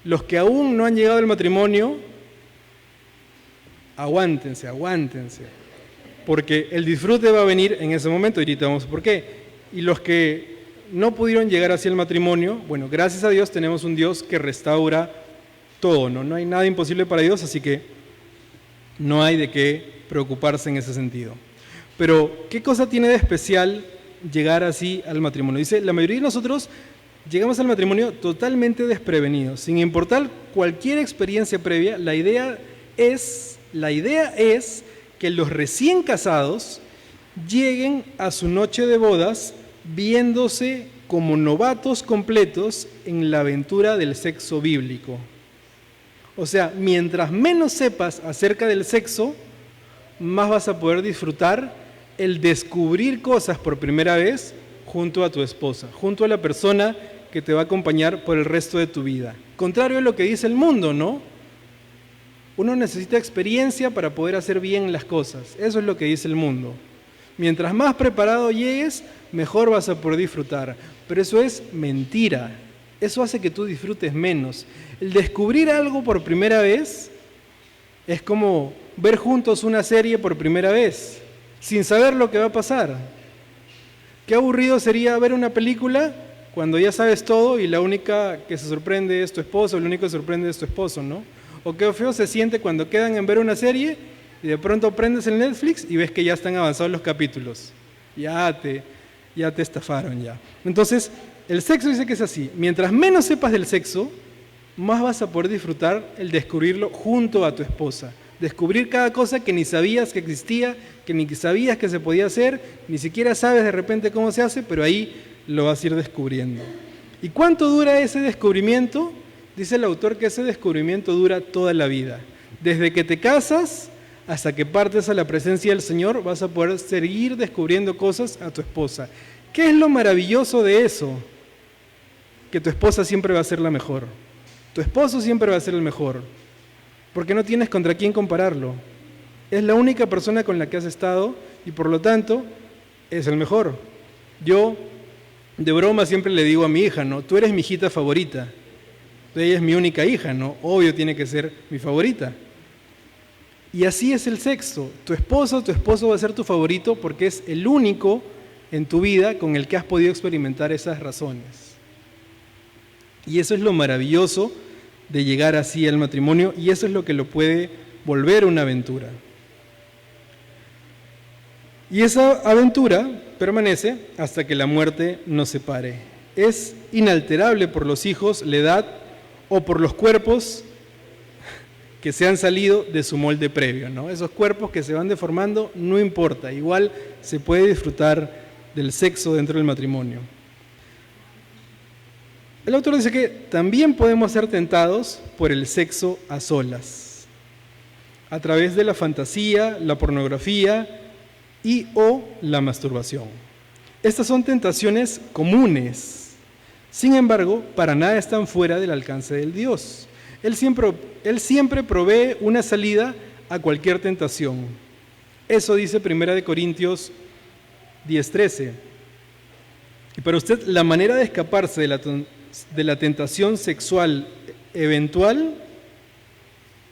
Los que aún no han llegado al matrimonio, aguántense, porque el disfrute va a venir en ese momento, y ahorita vamos por qué. Y los que no pudieron llegar hacia el matrimonio, bueno, gracias a Dios tenemos un Dios que restaura todo, ¿no? No hay nada imposible para Dios, así que no hay de qué preocuparse en ese sentido. Pero, ¿qué cosa tiene de especial llegar así al matrimonio? Dice, la mayoría de nosotros llegamos al matrimonio totalmente desprevenidos, sin importar cualquier experiencia previa. La idea es que los recién casados lleguen a su noche de bodas viéndose como novatos completos en la aventura del sexo bíblico. O sea, mientras menos sepas acerca del sexo, más vas a poder disfrutar el descubrir cosas por primera vez junto a tu esposa, junto a la persona que te va a acompañar por el resto de tu vida. Contrario a lo que dice el mundo, ¿no? Uno necesita experiencia para poder hacer bien las cosas. Eso es lo que dice el mundo. Mientras más preparado llegues, mejor vas a poder disfrutar. Pero eso es mentira. Eso hace que tú disfrutes menos. El descubrir algo por primera vez es como ver juntos una serie por primera vez, sin saber lo que va a pasar. Qué aburrido sería ver una película cuando ya sabes todo y la única que se sorprende es tu esposo, el único que se sorprende es tu esposo, ¿no? O qué feo se siente cuando quedan en ver una serie y de pronto prendes el Netflix y ves que ya están avanzados los capítulos. Ya te estafaron ya. Entonces, el sexo dice que es así. Mientras menos sepas del sexo, más vas a poder disfrutar el descubrirlo junto a tu esposa. Descubrir cada cosa que ni sabías que existía, que ni sabías que se podía hacer, ni siquiera sabes de repente cómo se hace, pero ahí lo vas a ir descubriendo. ¿Y cuánto dura ese descubrimiento? Dice el autor que ese descubrimiento dura toda la vida. Desde que te casas hasta que partes a la presencia del Señor, vas a poder seguir descubriendo cosas a tu esposa. ¿Qué es lo maravilloso de eso? Que tu esposa siempre va a ser la mejor. Tu esposo siempre va a ser el mejor. Porque no tienes contra quién compararlo. Es la única persona con la que has estado y por lo tanto es el mejor. Yo de broma siempre le digo a mi hija, ¿no? Tú eres mi hijita favorita. Ella es mi única hija, ¿no? Obvio tiene que ser mi favorita. Y así es el sexo. Tu esposo va a ser tu favorito porque es el único en tu vida con el que has podido experimentar esas razones. Y eso es lo maravilloso de llegar así al matrimonio y eso es lo que lo puede volver una aventura. Y esa aventura permanece hasta que la muerte nos separe. Es inalterable por los hijos, la edad o por los cuerpos que se han salido de su molde previo, ¿no? Esos cuerpos que se van deformando, no importa, igual se puede disfrutar del sexo dentro del matrimonio. El autor dice que también podemos ser tentados por el sexo a solas, a través de la fantasía, la pornografía y o la masturbación. Estas son tentaciones comunes, sin embargo, para nada están fuera del alcance del Dios. Él siempre provee una salida a cualquier tentación. Eso dice 1 Corintios 10:13. Y para usted, la manera de escaparse de la tentación sexual eventual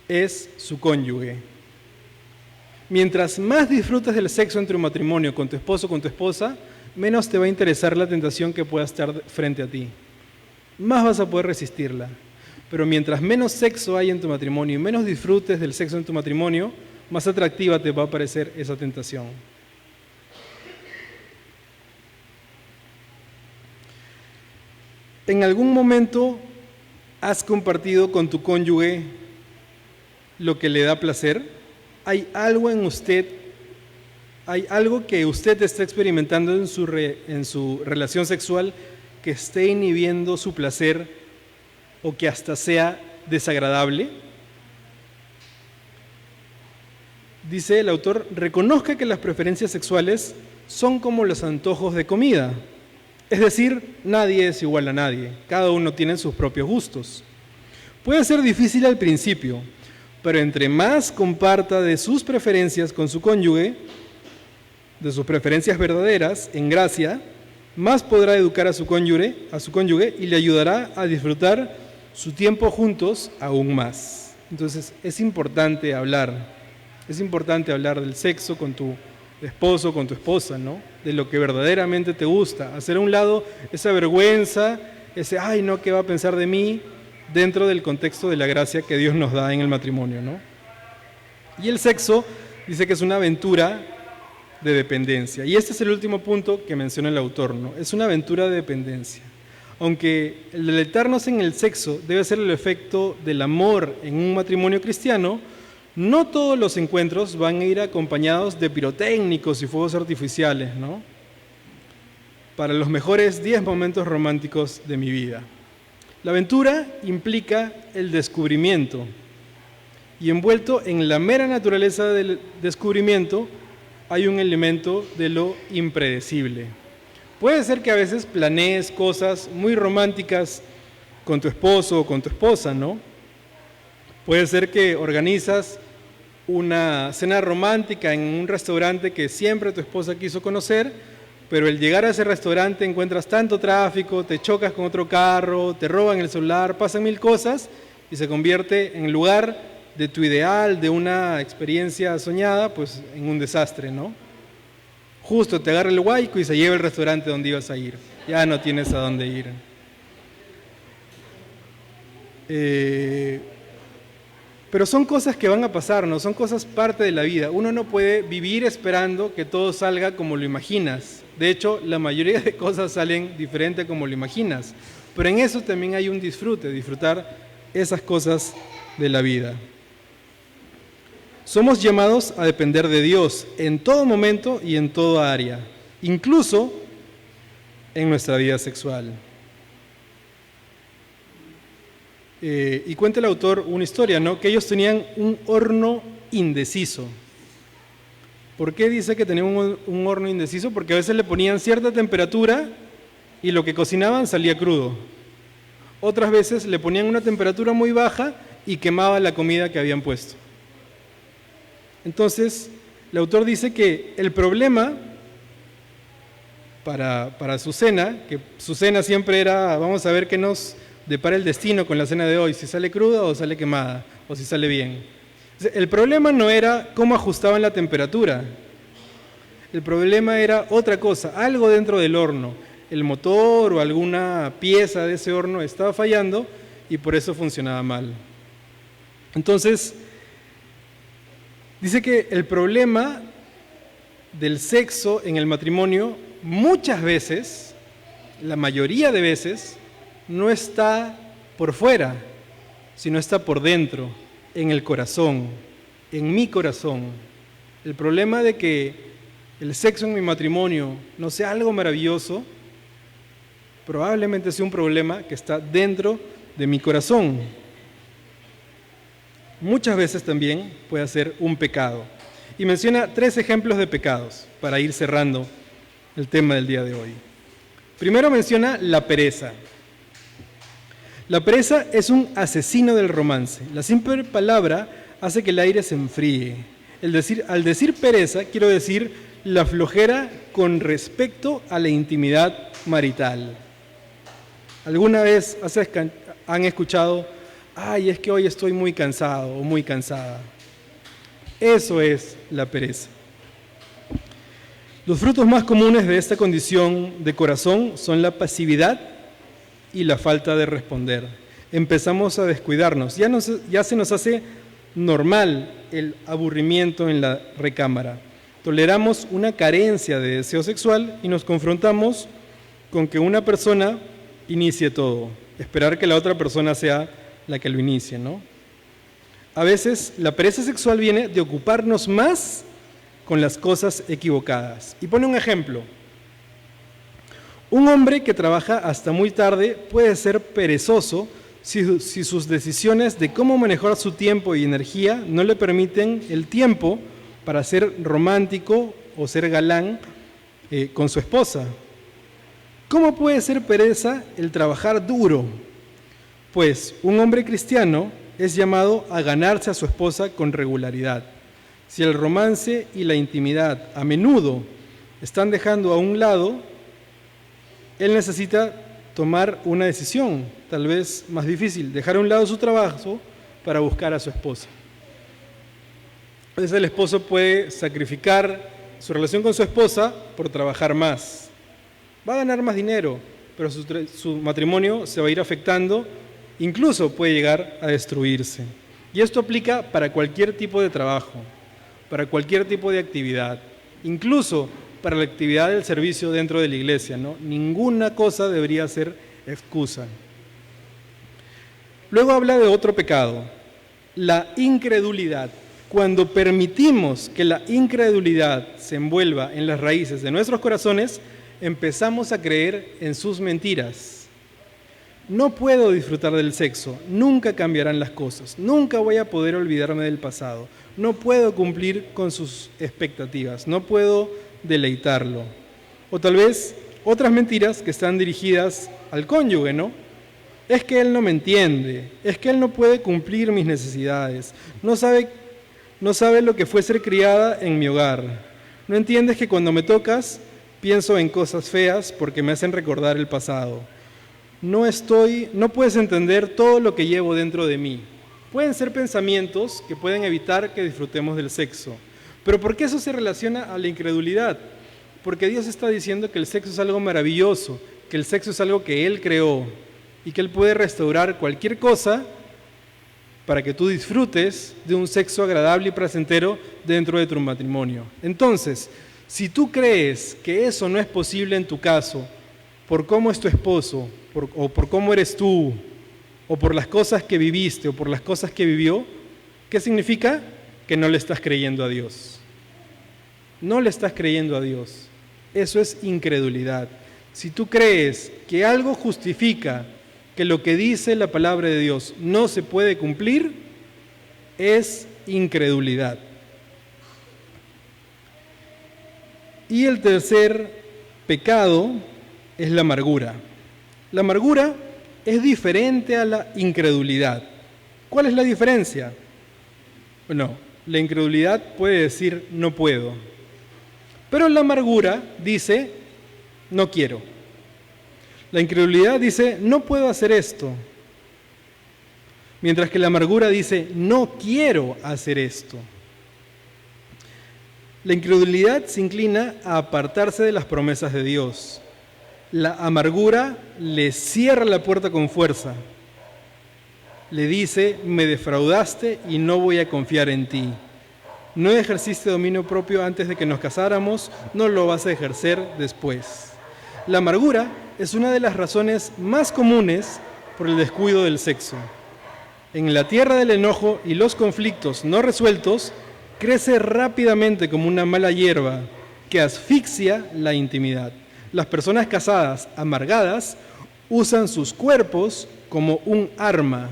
es su cónyuge. Mientras más disfrutas del sexo en tu matrimonio con tu esposo o con tu esposa, menos te va a interesar la tentación que pueda estar frente a ti. Más vas a poder resistirla. Pero mientras menos sexo hay en tu matrimonio y menos disfrutes del sexo en tu matrimonio, más atractiva te va a parecer esa tentación. ¿En algún momento has compartido con tu cónyuge lo que le da placer? ¿Hay algo en usted, hay algo que usted está experimentando en su relación sexual que esté inhibiendo su placer o que hasta sea desagradable? dice el autor, reconozca que las preferencias sexuales son como los antojos de comida. Es decir, nadie es igual a nadie, cada uno tiene sus propios gustos. Puede ser difícil al principio, pero entre más comparta de sus preferencias con su cónyuge, de sus preferencias verdaderas, en gracia, más podrá educar a su cónyuge y le ayudará a disfrutar su tiempo juntos aún más. Entonces, es importante hablar del sexo con tu esposo, con tu esposa, ¿no? De lo que verdaderamente te gusta. Hacer a un lado esa vergüenza, ese, ay, no, ¿qué va a pensar de mí? Dentro del contexto de la gracia que Dios nos da en el matrimonio, ¿no? Y el sexo dice que es una aventura de dependencia. Y este es el último punto que menciona el autor, ¿no? Es una aventura de dependencia. Aunque el deleitarnos en el sexo debe ser el efecto del amor en un matrimonio cristiano, no todos los encuentros van a ir acompañados de pirotécnicos y fuegos artificiales, ¿no? Para los mejores 10 momentos románticos de mi vida. La aventura implica el descubrimiento, y envuelto en la mera naturaleza del descubrimiento hay un elemento de lo impredecible. Puede ser que a veces planees cosas muy románticas con tu esposo o con tu esposa, ¿no? Puede ser que organizas una cena romántica en un restaurante que siempre tu esposa quiso conocer, pero al llegar a ese restaurante encuentras tanto tráfico, te chocas con otro carro, te roban el celular, pasan mil cosas y se convierte en lugar de tu ideal, de una experiencia soñada, pues en un desastre, ¿no? Justo te agarra el huaico y se lleva el restaurante donde ibas a ir. Ya no tienes a dónde ir. Pero son cosas que van a pasar, ¿no? Son cosas parte de la vida. Uno no puede vivir esperando que todo salga como lo imaginas. De hecho, la mayoría de cosas salen diferente como lo imaginas. Pero en eso también hay un disfrutar esas cosas de la vida. Somos llamados a depender de Dios en todo momento y en toda área, incluso en nuestra vida sexual. Y cuenta el autor una historia, ¿no? Que ellos tenían un horno indeciso. ¿Por qué dice que tenían un horno indeciso? Porque a veces le ponían cierta temperatura y lo que cocinaban salía crudo. Otras veces le ponían una temperatura muy baja y quemaba la comida que habían puesto. Entonces, el autor dice que el problema para su cena, que su cena siempre era, vamos a ver qué nos depara el destino con la cena de hoy, si sale cruda o sale quemada, o si sale bien. El problema no era cómo ajustaban la temperatura, el problema era otra cosa, algo dentro del horno, el motor o alguna pieza de ese horno estaba fallando y por eso funcionaba mal. Entonces, dice que el problema del sexo en el matrimonio muchas veces, la mayoría de veces, no está por fuera, sino está por dentro, en el corazón, en mi corazón. El problema de que el sexo en mi matrimonio no sea algo maravilloso, probablemente sea un problema que está dentro de mi corazón. Muchas veces también puede ser un pecado. Y menciona 3 ejemplos de pecados para ir cerrando el tema del día de hoy. Primero menciona la pereza. La pereza es un asesino del romance. La simple palabra hace que el aire se enfríe. Al decir pereza, quiero decir la flojera con respecto a la intimidad marital. ¿Alguna vez han escuchado, ay, es que hoy estoy muy cansado o muy cansada? Eso es la pereza. Los frutos más comunes de esta condición de corazón son la pasividad y la falta de responder. Empezamos a descuidarnos. Ya se nos hace normal el aburrimiento en la recámara. Toleramos una carencia de deseo sexual y nos confrontamos con que una persona inicie todo. Esperar que la otra persona sea la que lo inicie, ¿no? A veces la pereza sexual viene de ocuparnos más con las cosas equivocadas. Y pone un ejemplo. Un hombre que trabaja hasta muy tarde puede ser perezoso si sus decisiones de cómo manejar su tiempo y energía no le permiten el tiempo para ser romántico o ser galán con su esposa. ¿Cómo puede ser pereza el trabajar duro? Pues un hombre cristiano es llamado a ganarse a su esposa con regularidad. Si el romance y la intimidad a menudo están dejando a un lado, él necesita tomar una decisión, tal vez más difícil, dejar a un lado su trabajo para buscar a su esposa. Entonces el esposo puede sacrificar su relación con su esposa por trabajar más. Va a ganar más dinero, pero su matrimonio se va a ir afectando, incluso puede llegar a destruirse. Y esto aplica para cualquier tipo de trabajo, para cualquier tipo de actividad, incluso para la actividad del servicio dentro de la iglesia, ¿no? Ninguna cosa debería ser excusa. Luego habla de otro pecado, la incredulidad. Cuando permitimos que la incredulidad se envuelva en las raíces de nuestros corazones, empezamos a creer en sus mentiras. No puedo disfrutar del sexo, nunca cambiarán las cosas, nunca voy a poder olvidarme del pasado, no puedo cumplir con sus expectativas, no puedo deleitarlo. O tal vez otras mentiras que están dirigidas al cónyuge, ¿no? Es que él no me entiende, es que él no puede cumplir mis necesidades, no sabe lo que fue ser criada en mi hogar, no entiendes que cuando me tocas pienso en cosas feas porque me hacen recordar el pasado. No puedes entender todo lo que llevo dentro de mí. Pueden ser pensamientos que pueden evitar que disfrutemos del sexo. Pero ¿por qué eso se relaciona a la incredulidad? Porque Dios está diciendo que el sexo es algo maravilloso, que el sexo es algo que Él creó y que Él puede restaurar cualquier cosa para que tú disfrutes de un sexo agradable y placentero dentro de tu matrimonio. Entonces, si tú crees que eso no es posible en tu caso, por cómo es tu esposo, o por cómo eres tú, o por las cosas que viviste, o por las cosas que vivió, ¿qué significa? Que no le estás creyendo a Dios. No le estás creyendo a Dios. Eso es incredulidad. Si tú crees que algo justifica que lo que dice la palabra de Dios no se puede cumplir, es incredulidad. Y el tercer pecado es la amargura. La amargura es diferente a la incredulidad. ¿Cuál es la diferencia? Bueno, la incredulidad puede decir no puedo, pero la amargura dice no quiero. La incredulidad dice no puedo hacer esto, mientras que la amargura dice no quiero hacer esto. La incredulidad se inclina a apartarse de las promesas de Dios. La amargura le cierra la puerta con fuerza. Le dice, me defraudaste y no voy a confiar en ti. No ejerciste dominio propio antes de que nos casáramos, no lo vas a ejercer después. La amargura es una de las razones más comunes por el descuido del sexo. En la tierra del enojo y los conflictos no resueltos, crece rápidamente como una mala hierba que asfixia la intimidad. Las personas casadas, amargadas, usan sus cuerpos como un arma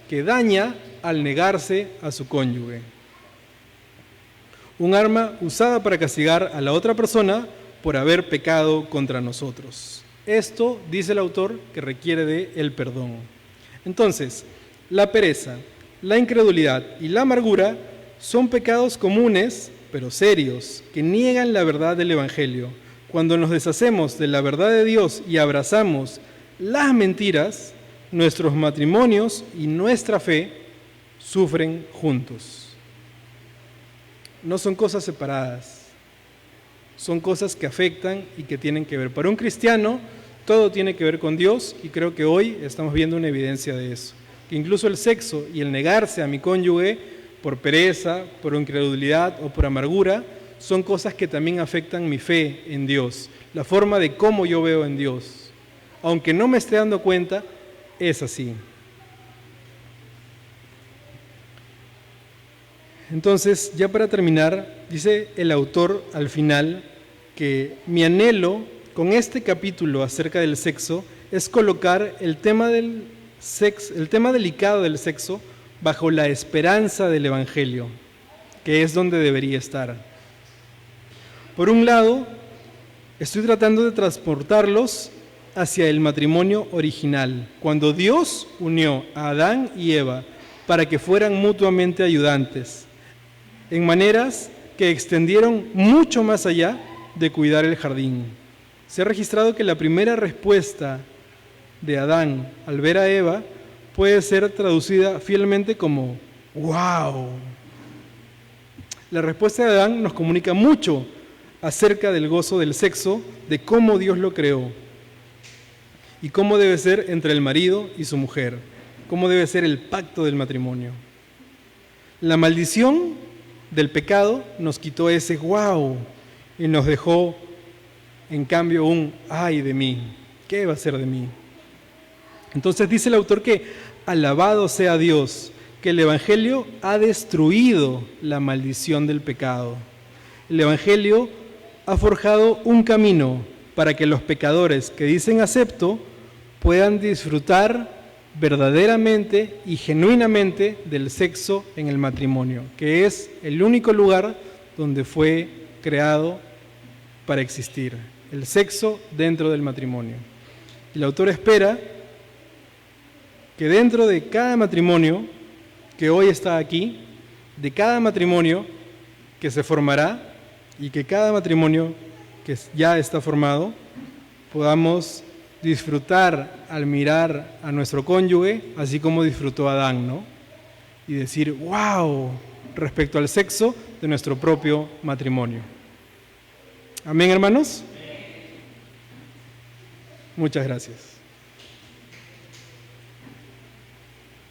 que daña al negarse a su cónyuge. Un arma usada para castigar a la otra persona por haber pecado contra nosotros. Esto, dice el autor, que requiere de el perdón. Entonces, la pereza, la incredulidad y la amargura son pecados comunes, pero serios, que niegan la verdad del Evangelio. Cuando nos deshacemos de la verdad de Dios y abrazamos las mentiras, nuestros matrimonios y nuestra fe sufren juntos. No son cosas separadas, son cosas que afectan y que tienen que ver. Para un cristiano, todo tiene que ver con Dios y creo que hoy estamos viendo una evidencia de eso. Que incluso el sexo y el negarse a mi cónyuge por pereza, por incredulidad o por amargura, son cosas que también afectan mi fe en Dios, la forma de cómo yo veo en Dios. Aunque no me esté dando cuenta, es así. Entonces, ya para terminar, dice el autor al final que mi anhelo con este capítulo acerca del sexo es colocar el tema delicado del sexo bajo la esperanza del Evangelio, que es donde debería estar. Por un lado, estoy tratando de transportarlos hacia el matrimonio original, cuando Dios unió a Adán y Eva para que fueran mutuamente ayudantes, en maneras que extendieron mucho más allá de cuidar el jardín. Se ha registrado que la primera respuesta de Adán al ver a Eva puede ser traducida fielmente como ¡wow! La respuesta de Adán nos comunica mucho acerca del gozo del sexo, de cómo Dios lo creó y cómo debe ser entre el marido y su mujer, cómo debe ser el pacto del matrimonio. La maldición del pecado nos quitó ese ¡wow! Y nos dejó en cambio un ¡ay de mí! ¿Qué va a ser de mí? Entonces dice el autor que alabado sea Dios, que el Evangelio ha destruido la maldición del pecado. El Evangelio ha forjado un camino para que los pecadores que dicen acepto puedan disfrutar verdaderamente y genuinamente del sexo en el matrimonio, que es el único lugar donde fue creado para existir, el sexo dentro del matrimonio. El autor espera que dentro de cada matrimonio que hoy está aquí, de cada matrimonio que se formará y que cada matrimonio que ya está formado, podamos disfrutar al mirar a nuestro cónyuge, así como disfrutó Adán, ¿no? Y decir, ¡wow!, respecto al sexo de nuestro propio matrimonio. ¿Amén, hermanos? Muchas gracias.